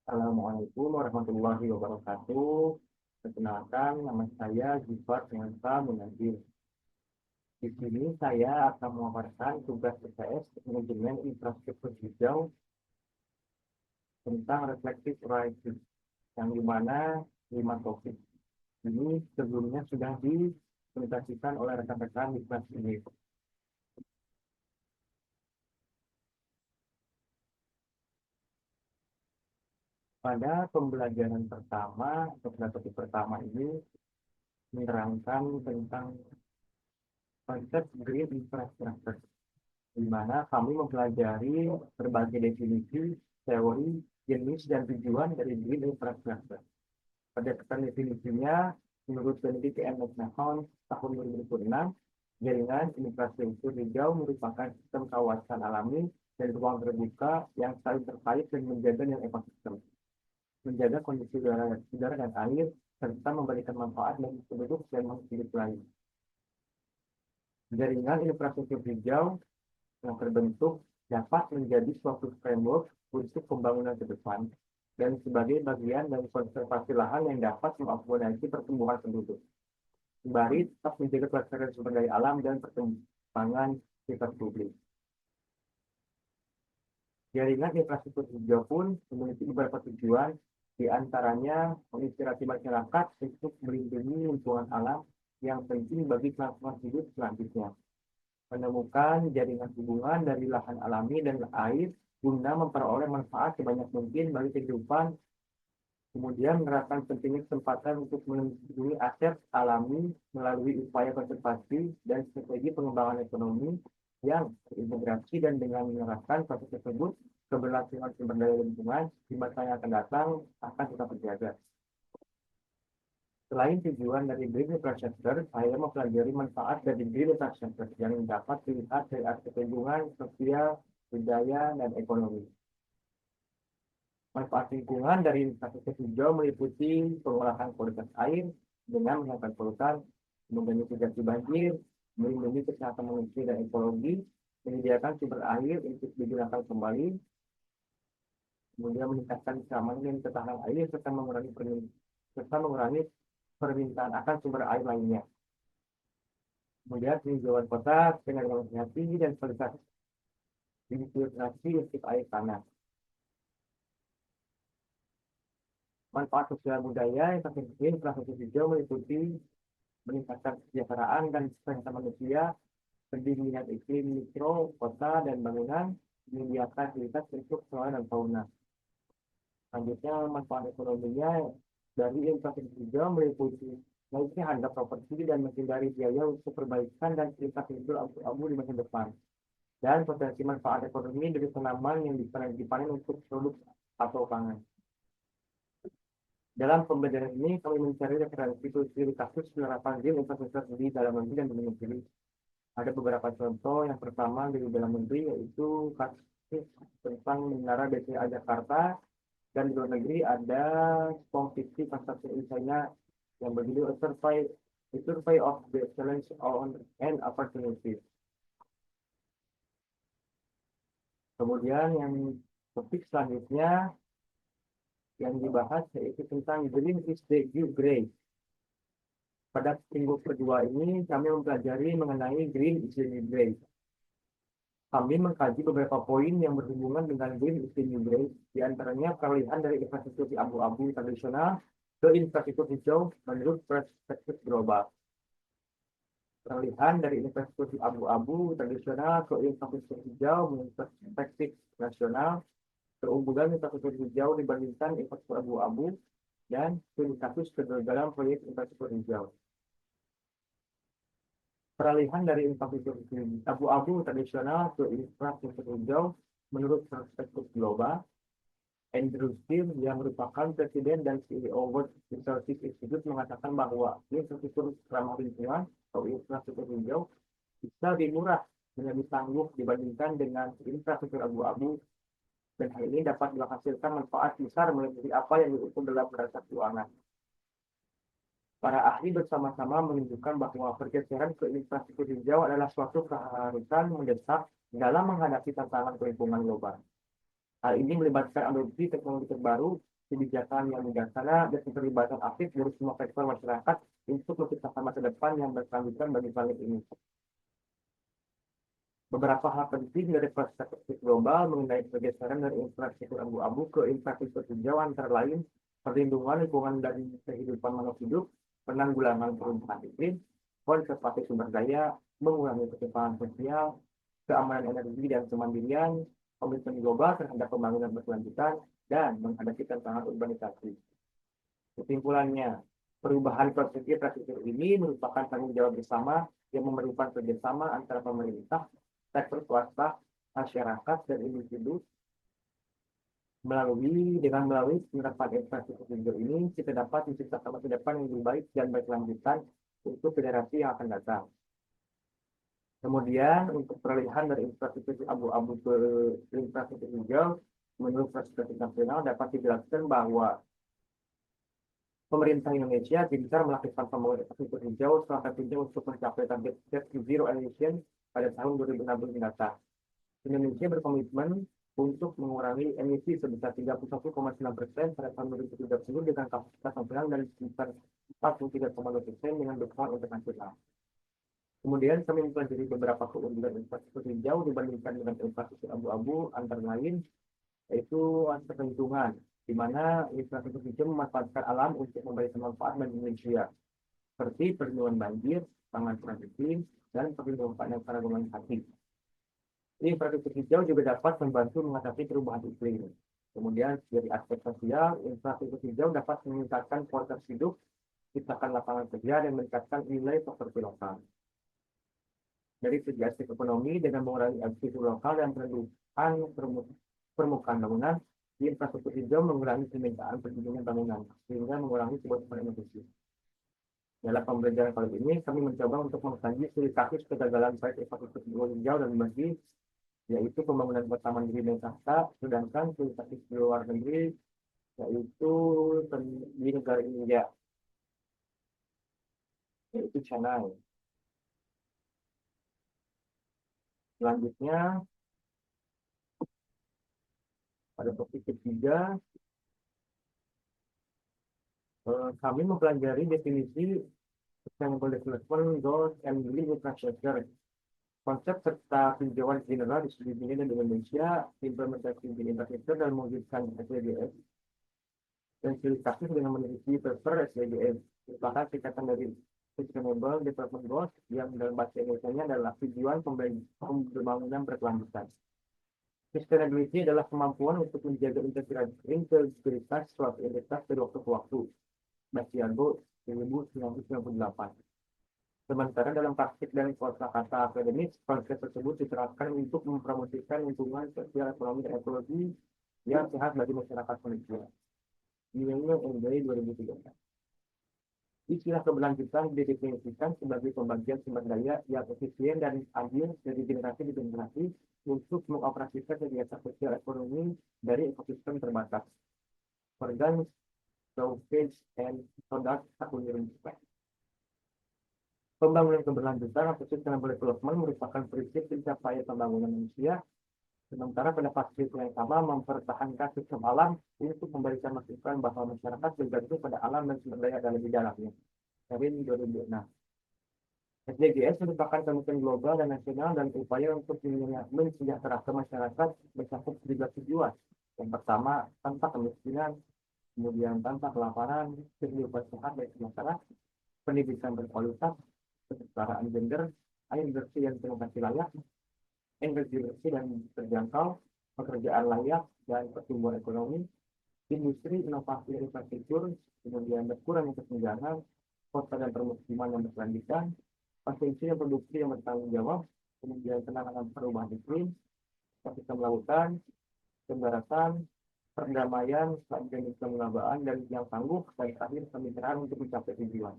Assalamualaikum warahmatullahi wabarakatuh. Perkenalkan, nama saya Zifar Simansa Munazir. Di sini saya akan memaparkan tugas PKS Manajemen Infrastruktur Hijau tentang reflective writing, yang dimana 5 topik ini sebelumnya sudah dipresentasikan oleh rekan-rekan di kelas ini. Pada pembelajaran pertama atau pada topik pertama ini menerangkan tentang konsep green infrastructure, di mana kami mempelajari berbagai definisi, teori, jenis, dan tujuan dari green infrastructure. Berdasarkan definisinya, menurut peneliti Ernest Nahon tahun 2006, jaringan infrastruktur hijau merupakan sistem kawasan alami dan ruang terbuka yang saling terkait dan menjaga nilai ekosistem, menjaga kondisi udara dan air, serta memberikan manfaat bagi penduduk dan makhluk hidup lain. Jaringan infrastruktur hijau yang terbentuk dapat menjadi suatu framework untuk pembangunan ke depan dan sebagai bagian dari konservasi lahan yang dapat mengakomodasi pertumbuhan penduduk. Sembari tetap menjaga kelestarian sumber daya alam dan perkembangan sekitar publik. Jaringan infrastruktur hijau pun memiliki beberapa tujuan, di antaranya menginspirasi masyarakat untuk melindungi lingkungan alam yang penting bagi kelangsungan hidup selanjutnya, menemukan jaringan hubungan dari lahan alami dan air guna memperoleh manfaat sebanyak mungkin bagi kehidupan, kemudian menerapkan pentingnya kesempatan untuk melindungi aset alami melalui upaya konservasi dan strategi pengembangan ekonomi yang terintegrasi, dan dengan menerapkan proses tersebut, keberlangsungan sumber daya lingkungan di masa yang akan datang akan tetap terjaga. Selain tujuan dari green infrastructure, saya mempelajari manfaat dari green infrastructure yang dapat dilihat dari aspek lingkungan, sosial, budaya, dan ekonomi. Manfaat lingkungan dari infrastruktur hijau meliputi pengolahan kualitas air dengan menghilangkan polutan, kemudian mitigasi banjir, melindungi kesehatan manusia dan ekologi, menyediakan sumber air untuk digunakan kembali, kemudian meningkatkan keamanan dan ketahanan air, serta mengurangi permintaan akan sumber air lainnya. Kemudian penghijauan kota dengan hati dan kualitas infiltrasi untuk air tanah. Manfaat sosial budaya yang terpenting infrastruktur hijau meliputi meningkatkan kesejahteraan dan kesehatan manusia, pendinginan iklim mikro, kota, dan bangunan, menyediakan fasilitas untuk flora dan fauna. Selanjutnya, manfaat ekonominya dari infrastruktur hijau meliputi naiknya harga properti dan menghindari biaya untuk perbaikan dan infrastruktur abu-abu di masa depan. Dan potensi manfaat ekonomi dari tanaman yang dipanen untuk produk atau pangan. Dalam pembelajaran ini, kami mencari referensi studi kasus penerapan green infrastruktur di dalam negeri dan di luar negeri. Ada beberapa contoh. Yang pertama di dalam negeri yaitu kasus tentang menara BCA Jakarta, dan di luar negeri ada kompetisi construction in China yang berjudul A Survey of the Challenge on and Opportunities. Kemudian yang topik selanjutnya yang dibahas yaitu tentang green is the new gray. Pada minggu kedua ini kami mempelajari mengenai green is the new gray. Kami mengkaji beberapa poin yang berhubungan dengan green is the new gray, di antaranya peralihan dari infrastruktur abu-abu tradisional ke infrastruktur hijau menurut perspektif global. Peralihan dari infrastruktur abu-abu tradisional ke infrastruktur hijau menurut perspektif nasional, keunggulan infrastruktur hijau dibandingkan infrastruktur abu-abu, dan kasus kegagalan proyek infrastruktur hijau. Peralihan dari infrastruktur abu-abu tradisional ke infrastruktur hijau menurut perspektif global. Andrew Steele yang merupakan presiden dan CEO World Resources Institute mengatakan bahwa infrastruktur ramah lingkungan atau infrastruktur hijau bisa lebih murah dan lebih tangguh dibandingkan dengan infrastruktur abu-abu, dan hal ini dapat menghasilkan manfaat besar melebihi apa yang diukur dalam neraca keuangan. Para ahli bersama-sama menunjukkan bahwa pergeseran ke infrastruktur hijau adalah suatu keharusan mendesak dalam menghadapi tantangan lingkungan global. Hal ini melibatkan adopsi teknologi terbaru kebijakan yang bijaksana, dan keterlibatan aktif dari semua sektor masyarakat untuk menciptakan masa depan yang berkelanjutan bagi planet ini. Beberapa hal penting dari perspektif global mengenai pergeseran dari infrastruktur abu-abu ke infrastruktur hijau antara lain perlindungan lingkungan dan kehidupan makhluk hidup, penanggulangan perubahan iklim, konservasi sumber daya, mengurangi ketimpangan sosial, keamanan energi dan kemandirian, komitmen global terhadap pembangunan berkelanjutan, dan menghadapi tantangan urbanisasi. Kesimpulannya, perubahan konsep infrastruktur ini merupakan tanggung jawab bersama yang memerlukan kerjasama antara pemerintah, sektor swasta, masyarakat, dan individu. Melalui penerapan infrastruktur hijau ini, kita dapat menciptakan masa depan yang lebih baik dan berkelanjutan untuk generasi yang akan datang. Kemudian, untuk peralihan dari infrastruktur abu-abu ke infrastruktur hijau, menurut perspektif nasional dapat dijelaskan bahwa pemerintah Indonesia gencar melakukan pembangunan infrastruktur hijau, salah satunya untuk mencapai target net zero emission pada tahun 2060 mendatang. Indonesia berkomitmen untuk mengurangi emisi sebesar 31,9% pada tahun 2030 dengan kapasitas nasional dan sebesar 43,2% dengan dukungan internasional. Kemudian kami mempelajari beberapa keunggulan infrastruktur hijau dibandingkan dengan infrastruktur abu-abu antara lain yaitu aspek lingkungan, di mana infrastruktur hijau memanfaatkan alam untuk memberikan manfaat bagi manusia, seperti perlindungan banjir, pangan transisi, dan perlindungan pada hati. Infrastruktur hijau juga dapat membantu mengatasi perubahan iklim. Kemudian dari aspek sosial, infrastruktur hijau dapat meningkatkan kualitas hidup, menciptakan lapangan kerja, dan meningkatkan nilai properti lokal. Dari segi aspek ekonomi, dengan mengurangi aktivitas lokal dan perendahan permukaan bangunan, infrastruktur hijau mengurangi permintaan perlindungan bangunan, sehingga mengurangi kebutuhan energi. Dalam pembelajaran kali ini, kami mencoba untuk mengkaji studi kasus kegagalan proyek infrastruktur hijau dan bagi yaitu pembangunan kota mandiri Jakarta, sedangkan studi kasus di luar negeri yaitu di negara India, yaitu Chennai. Selanjutnya, pada topik ketiga, kami mempelajari definisi Sustainable Development Goals and Green Infrastructure. Konsep serta tinjauan general di seluruh dunia dan di Indonesia, implementasi Green Infrastructure dan mewujudkan SDGs, dan studi kasus dengan meneliti paper SDGs, merupakan singkatan dari Sustainable Development Goals yang dalam bahasa Indonesia adalah tujuan pembangunan berkelanjutan. Sustainability adalah kemampuan untuk menjaga integritas suatu entitas dari waktu ke waktu. Basiago 1998. Sementara dalam praktik dan kosakata akademis, konsep tersebut diterapkan untuk mempromosikan lingkungan sosial, ekonomi, dan ekologi yang sehat bagi masyarakat manusia. Millennium MBA 2013. Istilah keberlanjutan didefinisikan sebagai pembagian sumber daya yang efisien dan adil dari generasi ke generasi untuk mengoperasikan kegiatan sosial ekonomi dari ekosistem terbatas. Organ, Storage, and Product Union. Pembangunan keberlanjutan atau sustainable development merupakan prinsip pencapaian pembangunan manusia, sementara pada fase yang sama mempertahankan sistem alam untuk memberikan masukan bahwa masyarakat bergantung pada alam dan sumber daya dan lebih dalamnya. Dari 2006. SDGs merupakan komitmen global dan nasional dan upaya untuk mensejahterakan masyarakat mencakup 17 tujuan. Yang pertama, tanpa kemiskinan, kemudian tanpa kelaparan, kehidupan sehat dan sejahtera, pendidikan berkualitas, kesetaraan gender, air bersih dan sanitasi layak, energi bersih dan terjangkau, pekerjaan layak dan pertumbuhan ekonomi, industri, inovasi dan infrastruktur, kemudian berkurangnya kesenjangan, kota dan permukiman yang berkelanjutan, konsumsi dan produksi yang bertanggung jawab, kemudian penanganan perubahan iklim, ekosistem lautan, pendaratan, perdamaian, stabilitas kelembagaan dan yang tangguh, dan terakhir kemitraan untuk mencapai tujuan.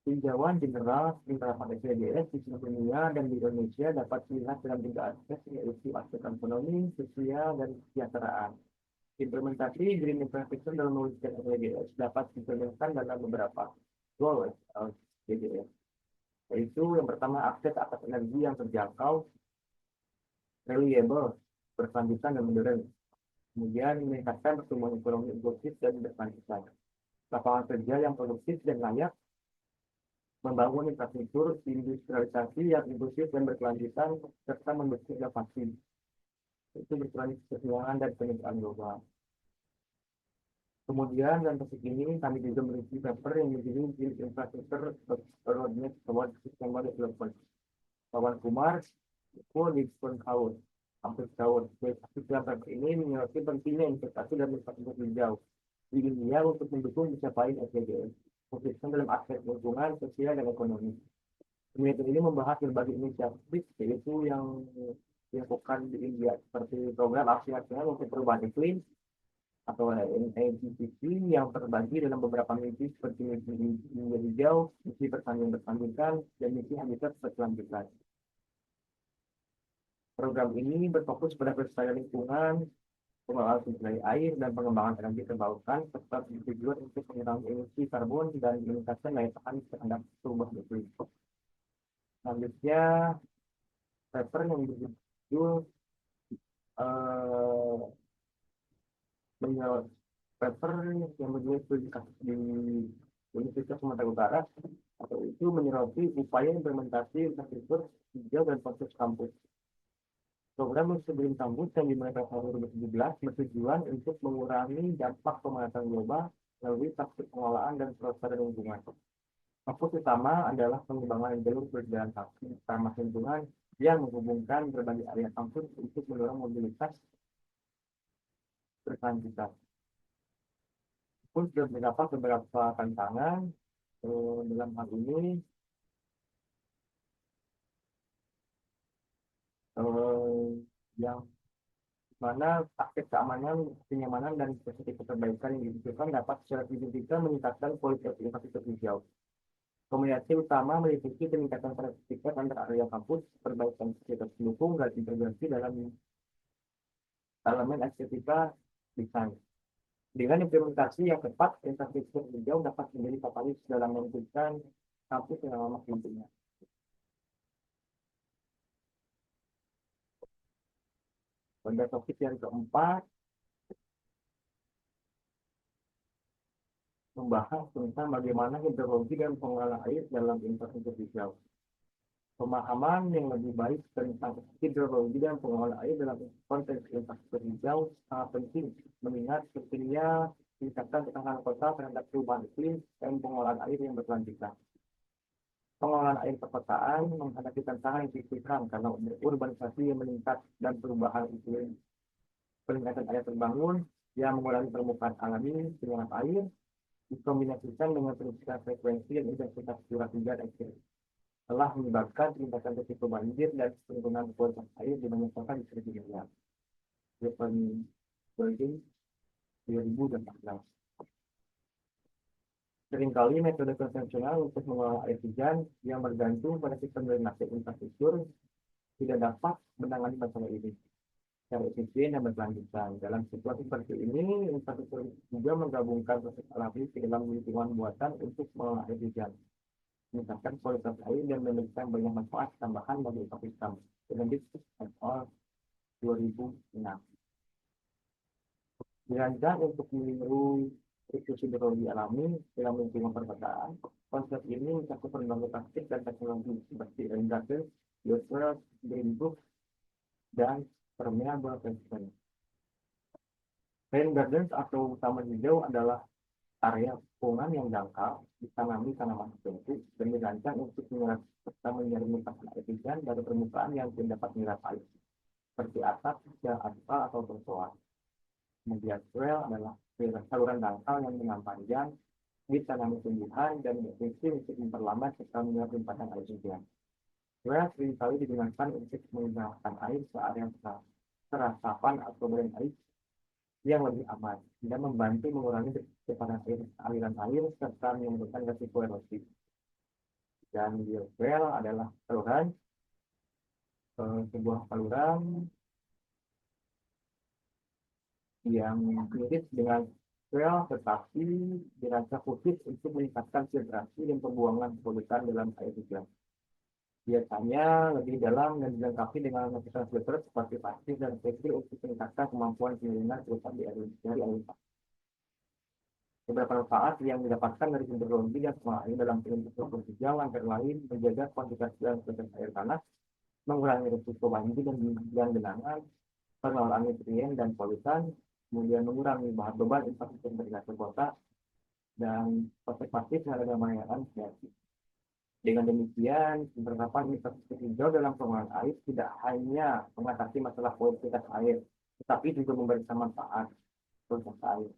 Tinjauan general penerapan SDGs di seluruh dunia dan di Indonesia dapat dilihat dalam 3 aspek, yaitu aspek ekonomi, sosial, dan kesejahteraan. Implementasi Green Infrastructure dalam mewujudkan SDGs dapat diimplementasikan dalam beberapa goal SDGs, yaitu yang pertama akses atas energi yang terjangkau, reliable, berkelanjutan dan modern. Kemudian meningkatkan pertumbuhan ekonomi inklusif dan berkelanjutan. Lapangan kerja yang produktif dan layak, membangun infrastruktur industrialisasi yang inklusif dan berkelanjutan, serta mendukung inovasi. Itu berkelanjutan keseimbangan dan peningkatan global. Kemudian dalam topik ini kami juga memiliki paper yang menjadi infrastruktur roadmap toward sustainable development. Kawan Kumar, full Lisbon Kaur, hampir tahun. Dalam paper ini menyoroti pentingnya investasi dan infrastruktur hijau di India untuk mendukung pencapaian SDGs, khususnya dalam aspek lingkungan, sosial, dan ekonomi. Penelitian ini membahas berbagai inisiatif, yaitu yang dilakukan di India, seperti program aksi nasional untuk perubahan iklim, atau NGCP yang terbagi dalam beberapa misi seperti misi India hijau, misi pertanian berkelanjutan, dan misi habitat berkelanjutan. Program ini berfokus pada pelestarian lingkungan, pengelolaan sumber daya air, dan pengembangan energi terbarukan, serta bertujuan untuk mengurangi emisi karbon dan meningkatkan daya tahan terhadap perubahan iklim. Selanjutnya, paper yang berjudul paper yang berjudul di Universitas Sumatera Utara, atau itu menyoroti upaya implementasi infrastruktur hijau dan proses kampus. Program sebelum kampus yang dimulai tahun 2017 bertujuan untuk mengurangi dampak pemanasan global melalui praktik pengelolaan dan pelestarian lingkungan. Fokus utama adalah pengembangan jalur berjalan kaki ramah lingkungan yang menghubungkan berbagai area kampus untuk mendorong mobilitas berkelanjutan. Pun sudah mendapat beberapa tantangan dalam hal ini, yang mana aspek keamanan, kenyamanan, dan spesifik perbaikan yang dibutuhkan dapat secara signifikan meningkatkan kualitas infrastruktur hijau. Kombinasi utama meliputi peningkatan sertifikat antar area kampus, perbaikan fasilitas pendukung, dan integrasi dalam elemen estetika desain. Dengan implementasi yang tepat, infrastruktur hijau dapat menjadi katalis dalam mewujudkan kampus yang ramah lingkungan. Pada topik yang keempat, membahas tentang bagaimana hidrologi dan pengelolaan air dalam infrastruktur hijau. Pemahaman yang lebih baik tentang hidrologi dan pengelolaan air dalam konteks infrastruktur hijau sangat penting, mengingat pentingnya tingkatkan ketahanan kota terhadap perubahan iklim dan pengelolaan air yang berkelanjutan. Pengelolaan air perkotaan menghadapi tantangan yang signifikan karena urbanisasi yang meningkat dan perubahan iklim. Peningkatan air terbangun yang mengurangi permukaan alami penyerap air dikombinasikan dengan peningkatan frekuensi dan intensitas curah hujan ekstrim telah menyebabkan peningkatan risiko banjir dan penurunan kualitas air di banyak kota di seluruh dunia. Stephen Golding 2014. Seringkali metode konvensional untuk mengelola air hujan yang bergantung pada sistem drainase infrastruktur tidak dapat menangani masalah ini secara efisien dan berkelanjutan. Dalam situasi seperti ini, infrastruktur juga menggabungkan proses alami ke dalam lingkungan buatan untuk mengelola air hujan, meningkatkan kualitas air dan memberikan banyak manfaat tambahan bagi ekosistem. Benedict et al. 2006. Dirancang untuk meniru siklus hidrologi alami dalam lingkungan perkotaan. Konsep ini mencakup berbagai praktik dan teknologi seperti irigasi, biosfer, green book, dan permeable pavement. Rain gardens atau taman hijau adalah area lingkungan yang dangkal ditanami tanaman tertentu dan dirancang untuk menyerap serta menyaring air hujan dari permukaan yang tidak dapat menyerap air, seperti atap, aspal, atau trotoar. Kemudian swale adalah saluran dangkal yang dengan panjang ditanami tumbuhan dan berfungsi untuk memperlambat serta menyerap limpahan air hujan. Swale seringkali digunakan untuk menghilangkan air ke area serasapan atau drain air yang lebih aman dan membantu mengurangi kecepatan aliran air serta menurunkan resiko erosi. Dan bioswale adalah saluran sebuah saluran yang mirip dengan swale tetapi dirancang khusus untuk meningkatkan filtrasi dan pembuangan polutan dalam air hujan. Biasanya lebih dalam dan dilengkapi dengan lapisan filter seperti pasir dan filter untuk meningkatkan kemampuan penyimpanan terutama dari air. Beberapa manfaat yang didapatkan dari sumber teknologi dan pengolahan dalam penentuan hijau antara lain menjaga kuantitas dan kualitas air tanah, mengurangi risiko banjir dan genangan, pengelolaan nutrien dan polutan, kemudian mengurangi beban infrastruktur irigasi kota, dan konservasi terhadap keamanan kreatif. Dengan demikian, penerapan infrastruktur hijau dalam pengolahan air tidak hanya mengatasi masalah kualitas air, tetapi juga memberikan manfaat kualitas air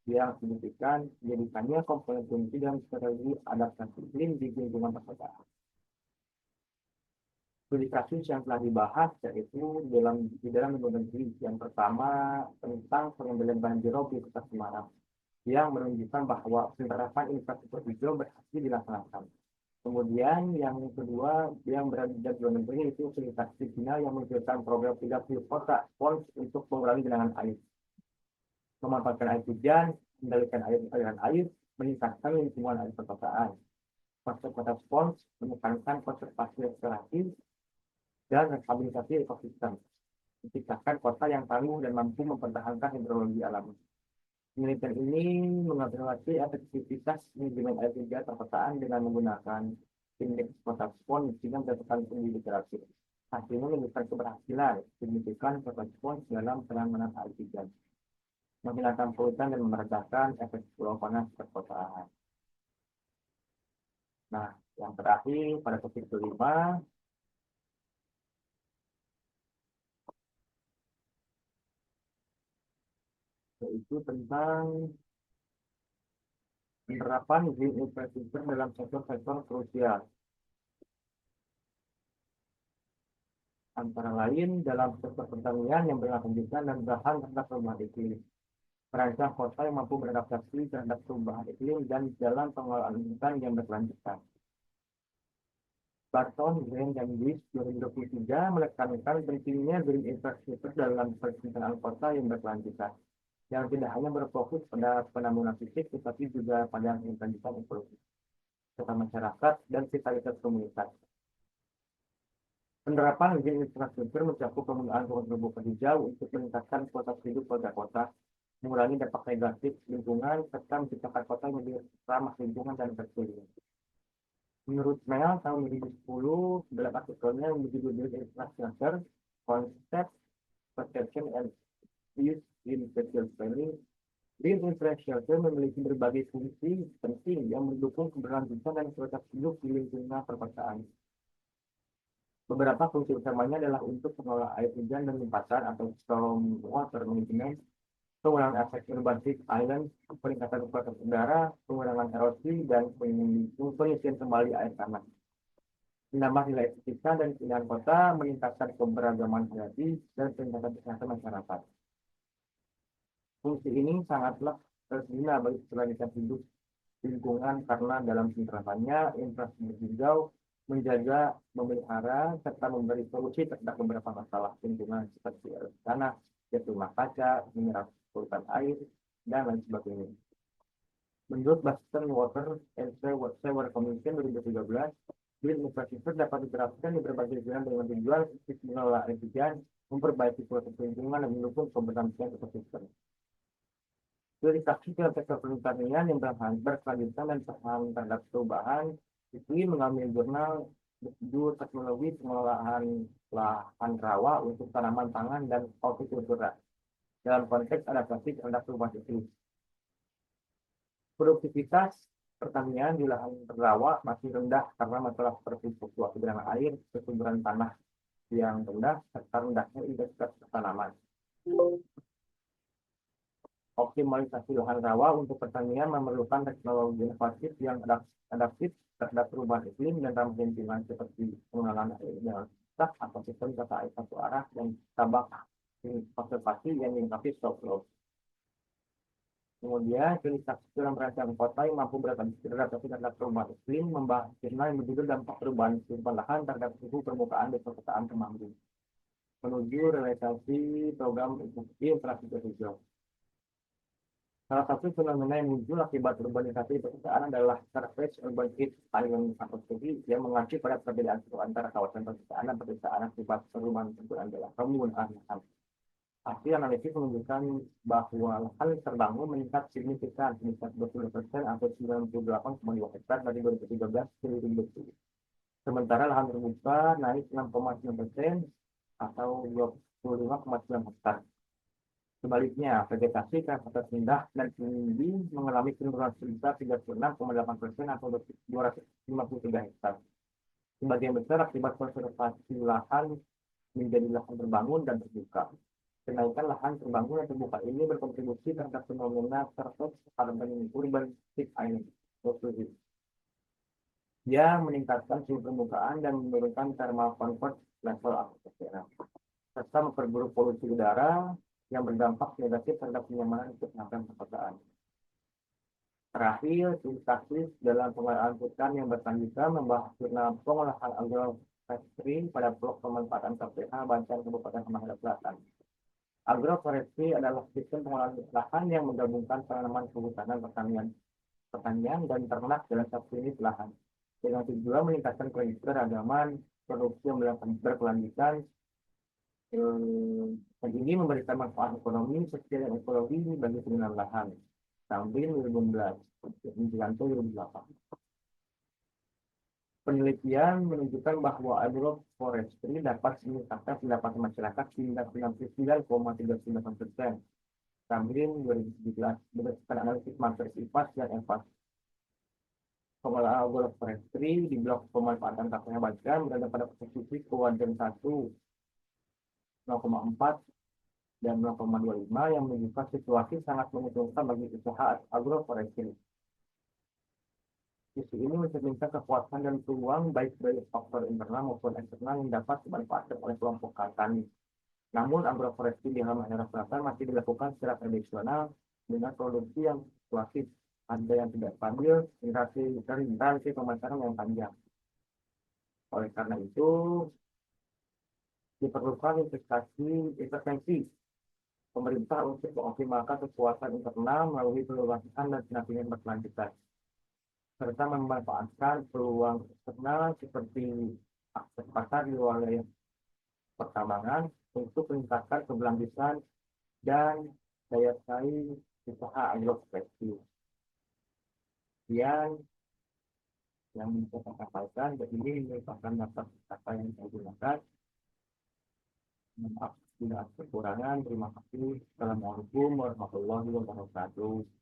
yang signifikan, menjadikannya komponen kunci dalam strategi adaptasi iklim di lingkungan perkotaan. Studi kasus yang telah dibahas yaitu di dalam minggu negeri yang pertama tentang pengendalian banjir rob di Kota Semarang yang menunjukkan bahwa penerapan infrastruktur hijau berhasil dilaksanakan. Kemudian yang kedua yang berada di luar negeri itu studi kasus Cina yang menunjukkan program 30 kota PONS untuk mengurangi genangan air, memanfaatkan air hujan, mengendalikan aliran air, meningkatkan lingkungan air perkotaan. Konsep kota spons menekankan konservasi restoratif dan rehabilitasi ekosistem, menciptakan kota yang tangguh dan mampu mempertahankan hidrologi alami. Penelitian ini mengevaluasi efektivitas manajemen air hujan perkotaan dengan menggunakan indeks kota spons dengan berdasarkan tinggi literatur. Hasilnya menunjukkan keberhasilan signifikan kota spons dalam penanganan air hujan, menghilangkan polutan dan meredakan efek pulau panas perkotaan. Nah, yang terakhir pada topik kelima, yaitu tentang penerapan green infrastructure dalam sektor-sektor krusial. Antara lain dalam sektor pertanian yang berkelanjutan dan bahan terhadap perubahan iklim. Merancang kota yang mampu beradaptasi terhadap perubahan iklim dan jalan pengelolaan hutan yang berkelanjutan. Barton, Green, dan Lewis 2023 menekankan pentingnya green infrastructure dalam perencanaan kota yang berkelanjutan, yang tidak hanya berfokus pada penampungan fisik, tetapi juga pada kelanjutan ekologi, serta masyarakat dan vitalitas komunitas. Penerapan green infrastructure mencakup penggunaan ruang terbuka hijau untuk meningkatkan kualitas hidup warga kota, mengurangi dampak negatif lingkungan, serta menciptakan kota yang lebih ramah lingkungan dan bersih. Menurut Mel, tahun 2010, dalam artikelnya yang berjudul Green Infrastructure, Konsep, Perception, and Use in Social Planning, green infrastructure memiliki berbagai fungsi penting yang mendukung keberlanjutan dan kualitas hidup di lingkungan perkotaan. Beberapa fungsi utamanya adalah untuk pengelolaan air hujan dan limpasan atau storm water management, pengurangan efek urban heat island, peningkatan kualitas udara, pengurangan erosi, dan pengisian kembali air tanah. Menambah nilai estetika dan keindahan kota, meningkatkan keberagaman hayati, dan peningkatan kesehatan masyarakat. Fungsi ini sangatlah berguna bagi kelanjutan hidup lingkungan karena dalam penerapannya infrastruktur hijau menjaga, memelihara, serta memberi solusi terhadap beberapa masalah lingkungan seperti erosi tanah, jatuh rumah kaca, mineral polutan air, dan lain sebagainya. Menurut Boston Water and Sewer Commission 2013, green infrastructure dapat diterapkan di berbagai zona dengan tujuan untuk mengelola air hujan, memperbaiki kualitas lingkungan, dan mendukung keberlangsungan ekosistem. Verifikasi dalam sektor pertanian yang berkelanjutan dan tahan terhadap perubahan itu mengambil jurnal berjudul teknologi pengelolaan lahan rawa untuk tanaman pangan dan hortikultura dalam konteks adaptasi terhadap perubahan iklim. Produktivitas pertanian di lahan rawa masih rendah karena masalah seperti fluktuasi genangan air, kesuburan tanah yang rendah, serta rendahnya intensitas tanaman. Optimalisasi lahan rawa untuk pertanian memerlukan teknologi inovatif yang adaptif terhadap perubahan iklim dan ramah lingkungan seperti pengelolaan air dengan tak atau sistem tata air satu arah dan tambak konservasi yang dilengkapi stop flow. Kemudian realisasi dalam rancangan kota yang mampu beradaptasi terhadap perubahan iklim, membahas jurnal yang berjudul dampak perubahan iklim lahan terhadap suhu permukaan di perkotaan Temanggung menuju realisasi program infrastruktur hijau. Salah satu fenomena yang muncul akibat urbanisasi pedesaan adalah surface urban heat island atau studi yang mengacu pada perbedaan suhu antara kawasan pedesaan dan pedesaan akibat perubahan penggunaan lahan. Hasil analisis menunjukkan bahwa lahan terbangun meningkat signifikan meningkat 20% atau 98,2 hektar dari 2013 ke 2020. Sementara lahan terbuka naik 6,9% atau 25,9 hektar. Sebaliknya, vegetasi Kalimantan rendah dan tinggi mengalami penurunan sebesar 36,8% atau 253 hektar. Sebagian besar akibat konservasi lahan menjadi lahan terbangun dan terbuka. Kenaikan lahan terbangun dan terbuka ini berkontribusi terhadap fenomena surface urban heat island. Dia meningkatkan suhu permukaan dan menurunkan thermal comfort level atmosfer, serta memperburuk polusi udara yang berdampak negatif terhadap kenyamanan untuk pengadaan perkotaan. Terakhir, studi kasus dalam pengelolaan hutan yang berkelanjutan membahas pengolahan agroforestry pada blok pemanfaatan KPH Banten Kabupaten Halmahera Selatan. Agroforestry adalah sistem pengolahan lahan yang menggabungkan tanaman kehutanan, pertanian dan ternak dalam satu unit lahan dengan tujuan meningkatkan keragaman produksi yang berkelanjutan. Dan ini memberikan manfaat ekonomi, sosial, dan ekologi bagi penggunaan lahan. Sampai 2016, menjelang 2008. Penelitian menunjukkan bahwa agroforestry dapat meningkatkan pendapatan masyarakat hingga 99,39% sampai 2017 berdasarkan analisis market IPAS dan EVAS. Pengelolaan agroforestry di blok pemanfaatan KPH Banten berada pada posisi kuadran 1 0,4 dan 0,25 yang menunjukkan situasi sangat menguntungkan bagi usaha agroforestry. Sisi ini mencerminkan kekuatan dan peluang baik dari faktor internal maupun eksternal yang dapat dimanfaatkan oleh kelompok tani. Namun agroforestry di Halmahera Selatan masih dilakukan secara tradisional dengan produksi yang fluktuatif, ada yang tidak stabil, generasi pemasaran yang panjang. Oleh karena itu, diperlukan intervensi pemerintah untuk mengoptimalkan kekuatan internal melalui peluasan dan pendampingan berkelanjutan, serta memanfaatkan peluang eksternal seperti akses pasar di wilayah pertambangan untuk meningkatkan keberlanjutan dan daya saing usaha agroforestry. Yang bisa saya sampaikan, jadi ini merupakan data yang saya gunakan. Maaf bila ada kekurangan. Terima kasih. Assalamualaikum warahmatullahi wabarakatuh.